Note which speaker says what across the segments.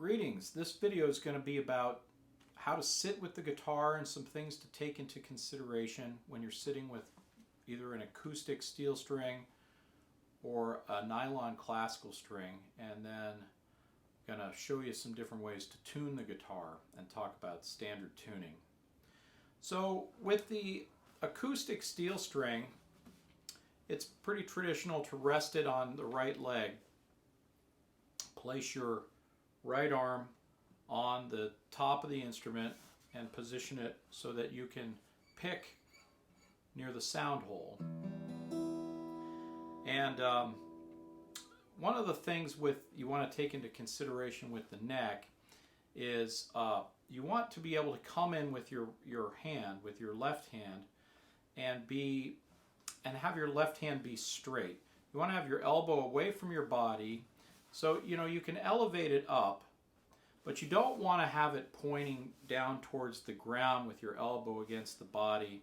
Speaker 1: Greetings. This video is going to be about how to sit with the guitar and some things to take into consideration when you're sitting with either an acoustic steel string or a nylon classical string, and then I'm going to show you some different ways to tune the guitar and talk about standard tuning. So with the acoustic steel string, it's pretty traditional to rest it on the right leg. Place your right arm on the top of the instrument and position it so that you can pick near the sound hole. And one of the things you want to take into consideration with the neck is you want to be able to come in with your hand, with your left hand, and have your left hand be straight. You want to have your elbow away from your body, so you can elevate it up, but you don't want to have it pointing down towards the ground with your elbow against the body.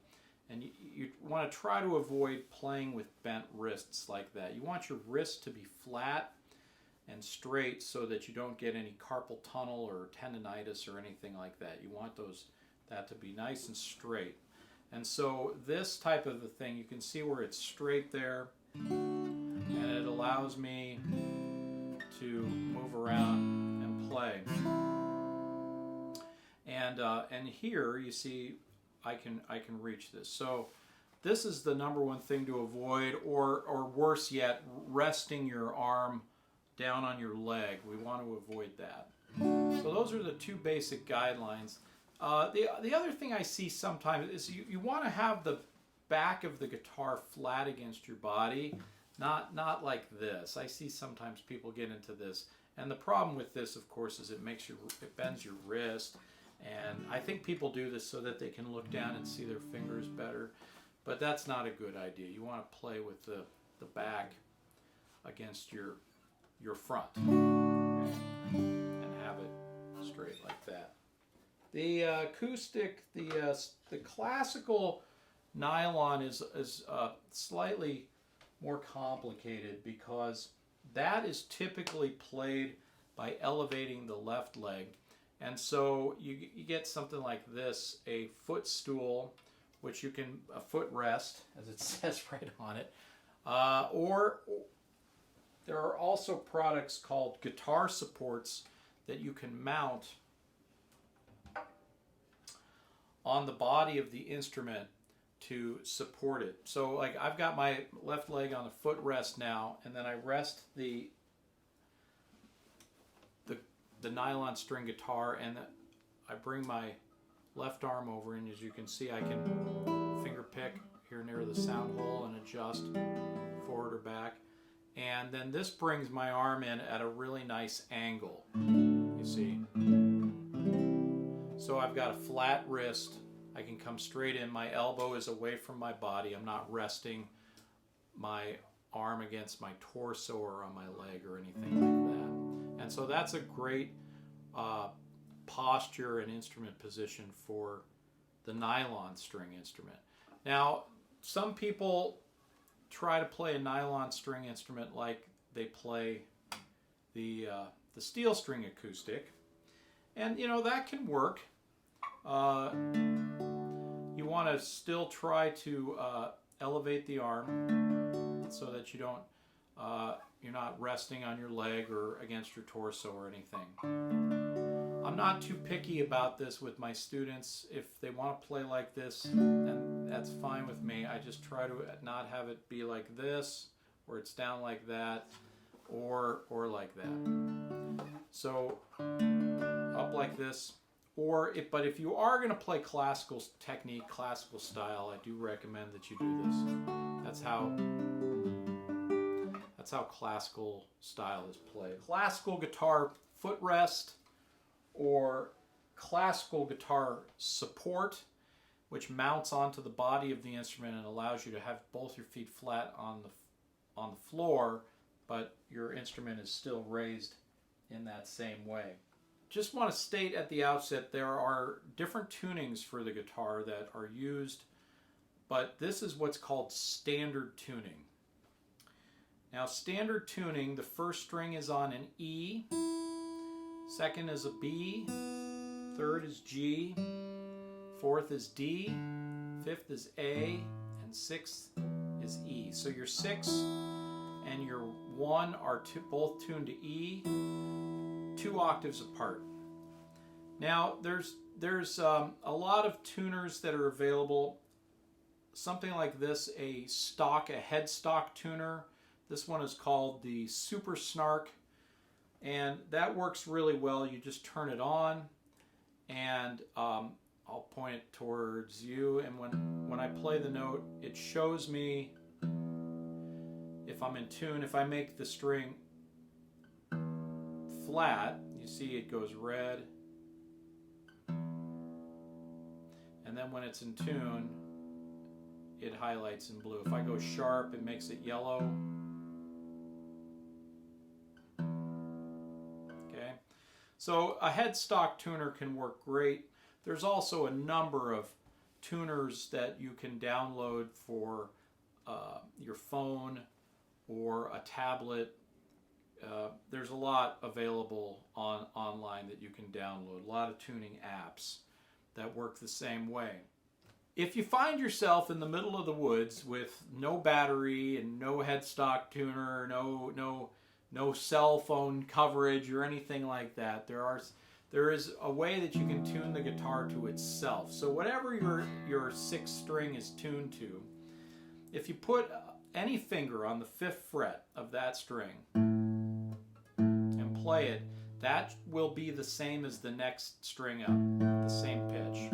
Speaker 1: And you want to try to avoid playing with bent wrists like that. You want your wrists to be flat and straight so that you don't get any carpal tunnel or tendonitis or anything like that. You want that to be nice and straight. And so this type of a thing, you can see where it's straight there, and it allows me to move around and play. And here you see I can reach this. So this is the number one thing to avoid, or worse yet, resting your arm down on your leg. We want to avoid that. So those are the two basic guidelines. The other thing I see sometimes is you want to have the back of the guitar flat against your body, not like this. I see sometimes people get into this, and the problem with this, of course, is it bends your wrist. And I think people do this so that they can look down and see their fingers better, but that's not a good idea. You want to play with the back against your front and have it straight like that. The acoustic, the classical nylon is slightly more complicated because that is typically played by elevating the left leg. And so you get something like this, a footstool, which a footrest, as it says right on it, or there are also products called guitar supports that you can mount on the body of the instrument to support it. So like I've got my left leg on the footrest now, and then I rest the nylon string guitar, and I bring my left arm over, and as you can see I can finger pick here near the sound hole and adjust forward or back, and then this brings my arm in at a really nice angle, you see. So I've got a flat wrist, I can come straight in, my elbow is away from my body, I'm not resting my arm against my torso or on my leg or anything like that. And so that's a great posture and instrument position for the nylon string instrument. Now, some people try to play a nylon string instrument like they play the steel string acoustic, and that can work. You want to still try to elevate the arm so that you're not resting on your leg or against your torso or anything. I'm not too picky about this with my students. If they want to play like this, then that's fine with me. I just try to not have it be like this, or it's down like that, or like that. So up like this. But if you are going to play classical technique, classical style, I do recommend that you do this. That's how classical style is played. Classical guitar footrest or classical guitar support, which mounts onto the body of the instrument and allows you to have both your feet flat on the floor, but your instrument is still raised in that same way. Just want to state at the outset, there are different tunings for the guitar that are used, but this is what's called standard tuning. Now, standard tuning, the first string is on an E, Second is a B. Third is G. Fourth is D. Fifth is A. And sixth is E. So your 6 and your 1 are both tuned to E, 2 octaves apart. Now there's a lot of tuners that are available. Something like this, a headstock tuner. This one is called the Super Snark, and that works really well. You just turn it on, and I'll point it towards you, and when I play the note, it shows me if I'm in tune. If I make the string flat, you see it goes red, and then when it's in tune, it highlights in blue. If I go sharp, it makes it yellow. Okay, so a headstock tuner can work great. There's also a number of tuners that you can download for your phone or a tablet. There's a lot available online that you can download. A lot of tuning apps that work the same way. If you find yourself in the middle of the woods with no battery and no headstock tuner, no cell phone coverage or anything like that, there is a way that you can tune the guitar to itself. So whatever your 6th string is tuned to, if you put any finger on the 5th fret of that string and play it, that will be the same as the next string up, the same pitch.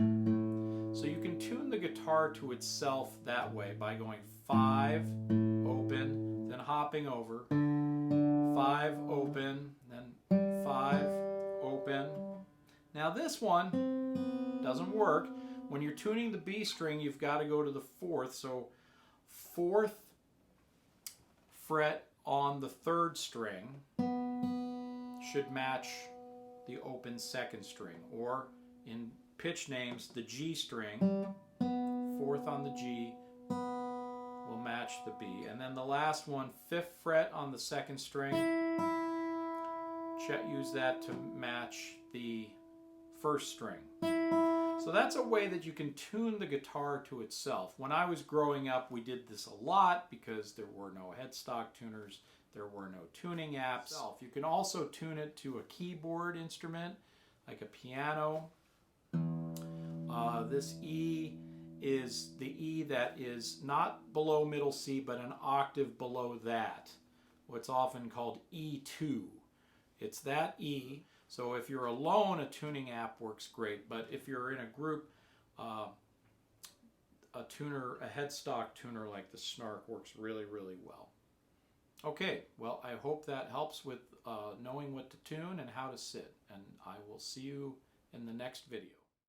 Speaker 1: So you can tune the guitar to itself that way by going 5, open, then hopping over, 5, open, then 5, open. Now this one doesn't work. When you're tuning the B string, you've got to go to the 4th. So 4th fret on the 3rd string should match the open 2nd string, or in pitch names, the G string, 4th on the G will match the B. And then the last one, 5th fret on the 2nd string, use that to match the 1st string. So that's a way that you can tune the guitar to itself. When I was growing up, we did this a lot because there were no headstock tuners, there were no tuning apps. You can also tune it to a keyboard instrument, like a piano. This E is the E that is not below middle C, but an octave below that. What's often called E2. It's that E. So if you're alone, a tuning app works great. But if you're in a group, a headstock tuner like the Snark works really, really well. Okay, well, I hope that helps with knowing what to tune and how to sit. And I will see you in the next video.